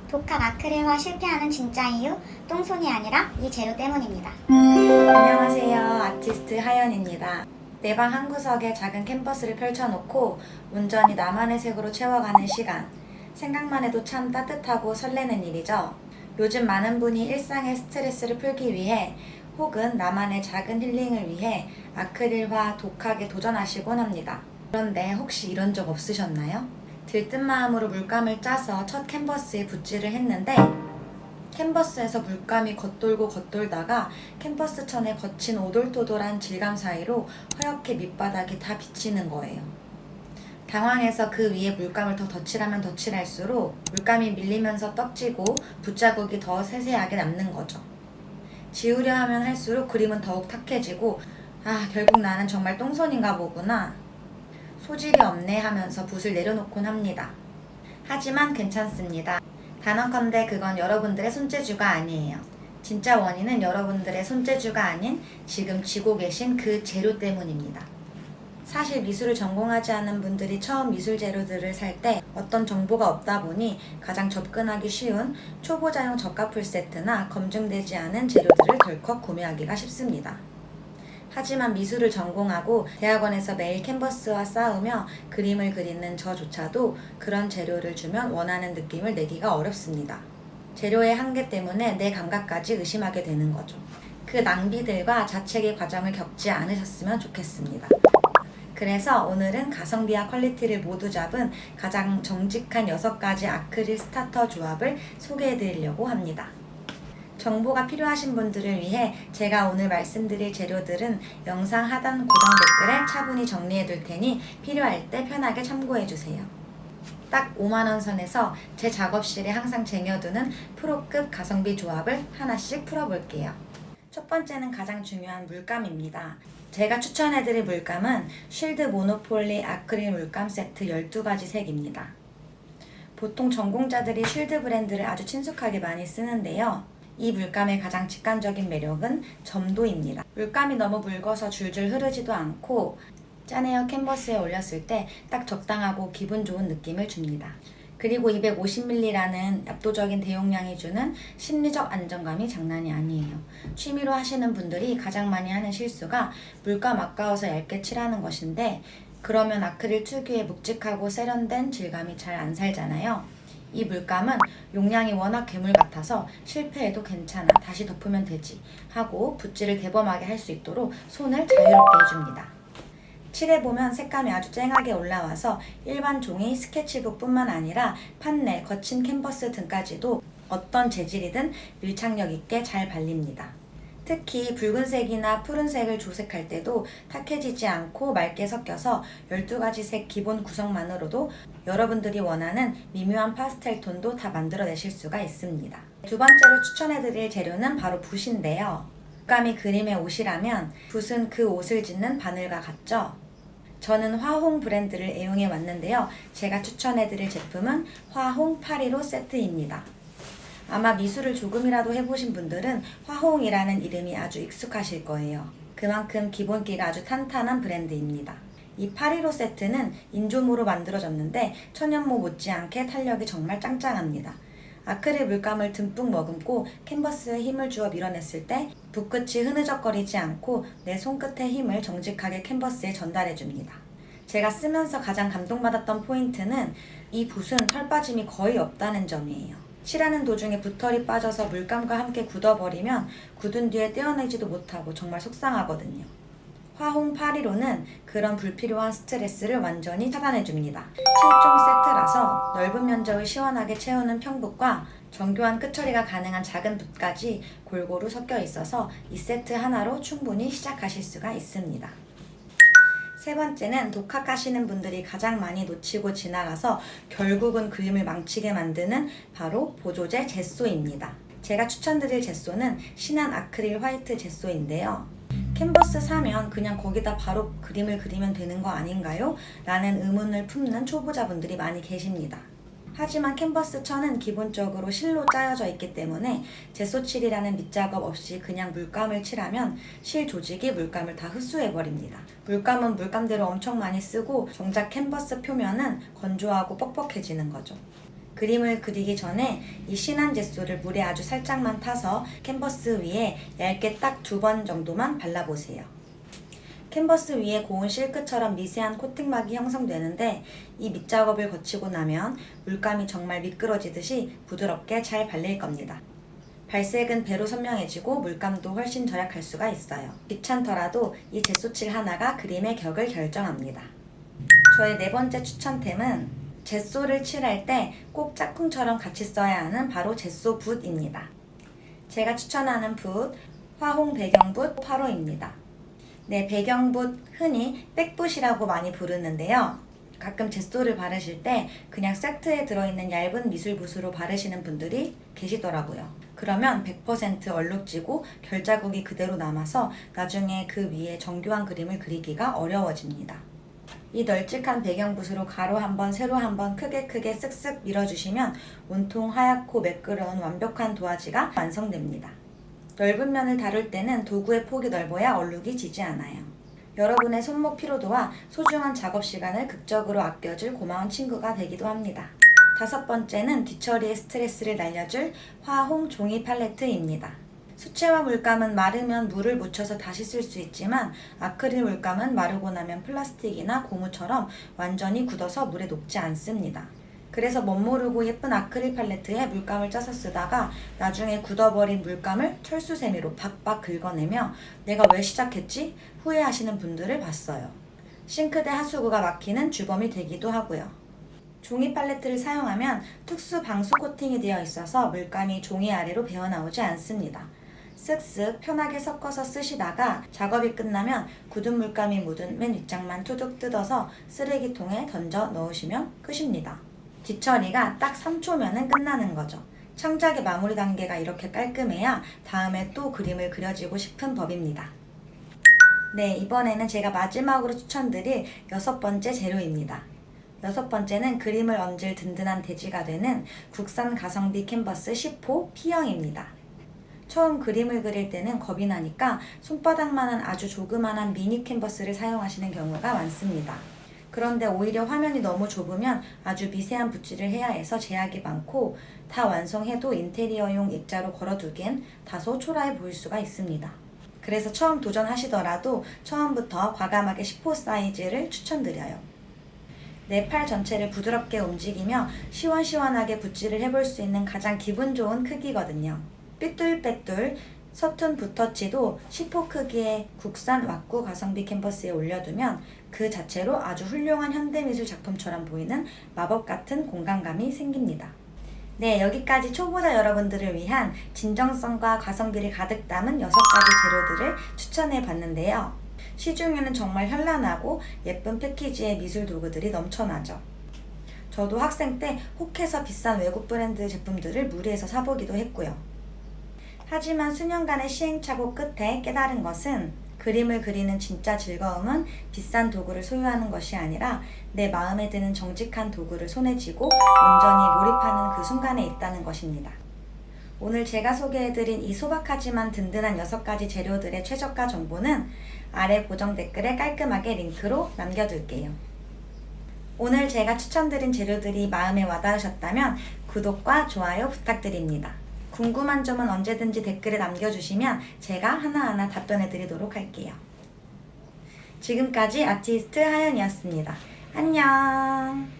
독학 아크릴화 실패하는 진짜 이유, 똥손이 아니라 이 재료 때문입니다. 안녕하세요. 아티스트 하연입니다. 내 방 한 구석에 작은 캔버스를 펼쳐놓고 온전히 나만의 색으로 채워가는 시간. 생각만 해도 참 따뜻하고 설레는 일이죠. 요즘 많은 분이 일상의 스트레스를 풀기 위해 혹은 나만의 작은 힐링을 위해 아크릴화 독학에 도전하시곤 합니다. 그런데 혹시 이런 적 없으셨나요? 들뜬 마음으로 물감을 짜서 첫 캔버스에 붓질을 했는데 캔버스에서 물감이 겉돌고 겉돌다가 캔버스 천의 거친 오돌토돌한 질감 사이로 허옇게 밑바닥이 다 비치는 거예요. 당황해서 그 위에 물감을 더 덧칠하면 덧칠할수록 물감이 밀리면서 떡지고 붓자국이 더 세세하게 남는 거죠. 지우려 하면 할수록 그림은 더욱 탁해지고 결국 나는 정말 똥손인가 보구나. 소질이 없네 하면서 붓을 내려놓곤 합니다. 하지만 괜찮습니다. 단언컨대 그건 여러분들의 손재주가 아니에요. 진짜 원인은 여러분들의 손재주가 아닌 지금 쥐고 계신 그 재료 때문입니다. 사실 미술을 전공하지 않은 분들이 처음 미술 재료들을 살 때 어떤 정보가 없다 보니 가장 접근하기 쉬운 초보자용 저가 풀세트나 검증되지 않은 재료들을 덜컥 구매하기가 쉽습니다. 하지만 미술을 전공하고 대학원에서 매일 캔버스와 싸우며 그림을 그리는 저조차도 그런 재료를 주면 원하는 느낌을 내기가 어렵습니다. 재료의 한계 때문에 내 감각까지 의심하게 되는 거죠. 그 낭비들과 자책의 과정을 겪지 않으셨으면 좋겠습니다. 그래서 오늘은 가성비와 퀄리티를 모두 잡은 가장 정직한 6가지 아크릴 스타터 조합을 소개해드리려고 합니다. 정보가 필요하신 분들을 위해 제가 오늘 말씀드릴 재료들은 영상 하단 고정 댓글에 차분히 정리해 둘 테니 필요할 때 편하게 참고해 주세요. 딱 5만원 선에서 제 작업실에 항상 쟁여두는 프로급 가성비 조합을 하나씩 풀어볼게요. 첫 번째는 가장 중요한 물감입니다. 제가 추천해드릴 물감은 쉴드 모노폴리 아크릴 물감 세트 12가지 색입니다. 보통 전공자들이 쉴드 브랜드를 아주 친숙하게 많이 쓰는데요. 이 물감의 가장 직관적인 매력은 점도입니다. 물감이 너무 묽어서 줄줄 흐르지도 않고 짠에어 캔버스에 올렸을 때 딱 적당하고 기분 좋은 느낌을 줍니다. 그리고 250ml라는 압도적인 대용량이 주는 심리적 안정감이 장난이 아니에요. 취미로 하시는 분들이 가장 많이 하는 실수가 물감 아까워서 얇게 칠하는 것인데 그러면 아크릴 특유의 묵직하고 세련된 질감이 잘 안 살잖아요. 이 물감은 용량이 워낙 괴물 같아서 실패해도 괜찮아, 다시 덮으면 되지 하고 붓질을 대범하게 할 수 있도록 손을 자유롭게 해줍니다. 칠해보면 색감이 아주 쨍하게 올라와서 일반 종이 스케치북뿐만 아니라 판넬, 거친 캔버스 등까지도 어떤 재질이든 밀착력 있게 잘 발립니다. 특히 붉은색이나 푸른색을 조색할 때도 탁해지지 않고 맑게 섞여서 12가지 색 기본 구성만으로도 여러분들이 원하는 미묘한 파스텔 톤도 다 만들어내실 수가 있습니다. 두 번째로 추천해드릴 재료는 바로 붓인데요. 물감이 그림의 옷이라면 붓은 그 옷을 짓는 바늘과 같죠? 저는 화홍 브랜드를 애용해 왔는데요. 제가 추천해드릴 제품은 화홍 815 세트입니다. 아마 미술을 조금이라도 해보신 분들은 화홍이라는 이름이 아주 익숙하실 거예요. 그만큼 기본기가 아주 탄탄한 브랜드입니다. 이 815 세트는 인조모로 만들어졌는데 천연모 못지않게 탄력이 정말 짱짱합니다. 아크릴 물감을 듬뿍 머금고 캔버스에 힘을 주어 밀어냈을 때 붓끝이 흐느적거리지 않고 내 손끝의 힘을 정직하게 캔버스에 전달해줍니다. 제가 쓰면서 가장 감동받았던 포인트는 이 붓은 털 빠짐이 거의 없다는 점이에요. 칠하는 도중에 붓털이 빠져서 물감과 함께 굳어버리면 굳은 뒤에 떼어내지도 못하고 정말 속상하거든요. 화홍 815는 그런 불필요한 스트레스를 완전히 차단해줍니다. 7종 세트라서 넓은 면적을 시원하게 채우는 평붓과 정교한 끝처리가 가능한 작은 붓까지 골고루 섞여 있어서 이 세트 하나로 충분히 시작하실 수가 있습니다. 세 번째는 독학하시는 분들이 가장 많이 놓치고 지나가서 결국은 그림을 망치게 만드는 바로 보조제 젯소입니다. 제가 추천드릴 젯소는 신한 아크릴 화이트 젯소인데요. 캔버스 사면 그냥 거기다 바로 그림을 그리면 되는 거 아닌가요? 라는 의문을 품는 초보자분들이 많이 계십니다. 하지만 캔버스 천은 기본적으로 실로 짜여져 있기 때문에 젯소칠이라는 밑작업 없이 그냥 물감을 칠하면 실 조직이 물감을 다 흡수해버립니다. 물감은 물감대로 엄청 많이 쓰고 정작 캔버스 표면은 건조하고 뻑뻑해지는 거죠. 그림을 그리기 전에 이 진한 젯소를 물에 아주 살짝만 타서 캔버스 위에 얇게 딱 2번 정도만 발라보세요. 캔버스 위에 고운 실크처럼 미세한 코팅막이 형성되는데 이 밑작업을 거치고 나면 물감이 정말 미끄러지듯이 부드럽게 잘 발릴 겁니다. 발색은 배로 선명해지고 물감도 훨씬 절약할 수가 있어요. 귀찮더라도 이 젯소칠 하나가 그림의 격을 결정합니다. 저의 4번째 추천템은 젯소를 칠할 때 꼭 짝꿍처럼 같이 써야 하는 바로 젯소 붓입니다. 제가 추천하는 붓, 화홍 배경붓 8호입니다. 네, 배경붓 흔히 백붓이라고 많이 부르는데요. 가끔 젯소를 바르실 때 그냥 세트에 들어있는 얇은 미술붓으로 바르시는 분들이 계시더라고요. 그러면 100% 얼룩지고 결자국이 그대로 남아서 나중에 그 위에 정교한 그림을 그리기가 어려워집니다. 이 널찍한 배경붓으로 가로 한번 세로 한번 크게 쓱쓱 밀어주시면 온통 하얗고 매끄러운 완벽한 도화지가 완성됩니다. 넓은 면을 다룰 때는 도구의 폭이 넓어야 얼룩이 지지 않아요. 여러분의 손목 피로도와 소중한 작업 시간을 극적으로 아껴줄 고마운 친구가 되기도 합니다. 5번째는 뒤처리의 스트레스를 날려줄 화홍 종이 팔레트입니다. 수채화 물감은 마르면 물을 묻혀서 다시 쓸 수 있지만 아크릴 물감은 마르고 나면 플라스틱이나 고무처럼 완전히 굳어서 물에 녹지 않습니다. 그래서 멋모르고 예쁜 아크릴 팔레트에 물감을 짜서 쓰다가 나중에 굳어버린 물감을 철수세미로 박박 긁어내며 내가 왜 시작했지? 후회하시는 분들을 봤어요. 싱크대 하수구가 막히는 주범이 되기도 하고요. 종이 팔레트를 사용하면 특수 방수 코팅이 되어 있어서 물감이 종이 아래로 배어나오지 않습니다. 쓱쓱 편하게 섞어서 쓰시다가 작업이 끝나면 굳은 물감이 묻은 맨 윗장만 투둑 뜯어서 쓰레기통에 던져 넣으시면 끝입니다. 뒤처리가 딱 3초면은 끝나는 거죠. 창작의 마무리 단계가 이렇게 깔끔해야 다음에 또 그림을 그려지고 싶은 법입니다. 네, 이번에는 제가 마지막으로 추천드릴 6번째 재료입니다. 6번째는 그림을 얹을 든든한 대지가 되는 국산 가성비 캔버스 10호 P형입니다. 처음 그림을 그릴 때는 겁이 나니까 손바닥만한 아주 조그만한 미니 캔버스를 사용하시는 경우가 많습니다. 그런데 오히려 화면이 너무 좁으면 아주 미세한 붓질을 해야 해서 제약이 많고 다 완성해도 인테리어용 액자로 걸어두기엔 다소 초라해 보일 수가 있습니다. 그래서 처음 도전하시더라도 처음부터 과감하게 10호 사이즈를 추천드려요. 내 팔 전체를 부드럽게 움직이며 시원시원하게 붓질을 해볼 수 있는 가장 기분 좋은 크기거든요. 삐뚤빼뚤 서툰 붓터치도 10호 크기의 국산 왁구 가성비 캔버스에 올려두면 그 자체로 아주 훌륭한 현대미술 작품처럼 보이는 마법 같은 공간감이 생깁니다. 네, 여기까지 초보자 여러분들을 위한 진정성과 가성비를 가득 담은 6가지 재료들을 추천해 봤는데요. 시중에는 정말 현란하고 예쁜 패키지의 미술 도구들이 넘쳐나죠. 저도 학생 때 혹해서 비싼 외국 브랜드 제품들을 무리해서 사보기도 했고요. 하지만 수년간의 시행착오 끝에 깨달은 것은 그림을 그리는 진짜 즐거움은 비싼 도구를 소유하는 것이 아니라 내 마음에 드는 정직한 도구를 손에 쥐고 온전히 몰입하는 그 순간에 있다는 것입니다. 오늘 제가 소개해드린 이 소박하지만 든든한 6가지 재료들의 최저가 정보는 아래 고정 댓글에 깔끔하게 링크로 남겨둘게요. 오늘 제가 추천드린 재료들이 마음에 와닿으셨다면 구독과 좋아요 부탁드립니다. 궁금한 점은 언제든지 댓글에 남겨주시면 제가 하나하나 답변해드리도록 할게요. 지금까지 아티스트 하연이었습니다. 안녕!